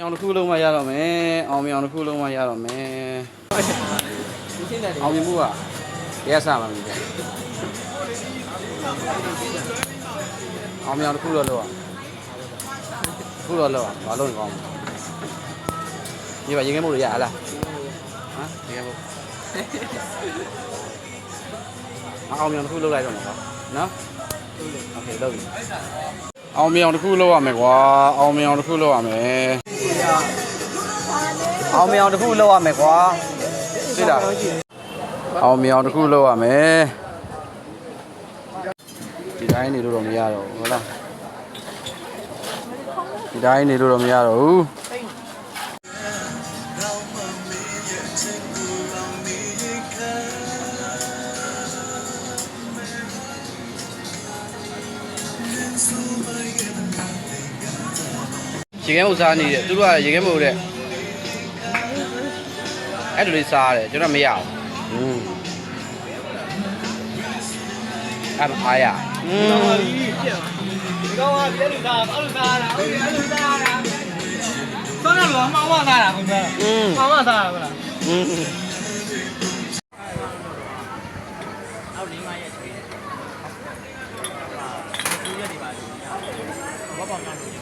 အောင်တစ်ခုလုံးမရတော့မယ်အောင်မြောင်တစ်ခုလုံးမရတော့မယ်အောင်မြင်မှုကရဲဆမှာမသိဘူးအောင်မြောင်တစ်ခုတော့လောက်တစ်ခုတော့လောက်ဘာလို့ကောင်းဒီပါရင်ခဲမို့ရလားဟမ်ရင်ခဲမို့အောင်မြောင်တစ်ခုလောက်လိုက်တော့မှာနော်โอเคလောက်ပြီအောင်မြောင်တစ်ခုလောက်ရမယ်ကွာအောင်မြောင်တစ်ခုလောက်ရမယ်အောင်မြောင်တစ်ခုလောက်ရမယ်ကွာသိလားအောင်မြောင်တစ်ခုလောက်ရမယ်ဒီတိုင်းနေလို့တော့မရတော့ဘူးဟုတ်လားဒီတိုင်းနေလို့တော့မရတော့ဘူးရေခဲမုတ်စားနေတယ်သူတို့ကရေခဲမုတ်တဲ့အဲ့လိုလေးစားတယ်ကျွန်တော်မရအောင်အားရဒီကောင်ကပြည့်လို့သားအဲ့လိုသားတာအဲ့လိုသားတာဆောင်းရလို့မှောင်မသားတာခင်ဗျာမှောင်မသားတာဟုတ်လားအောက်လေးမရဲ့ချွေးဒီရက်ဒီပါဘာပေါင်းတော့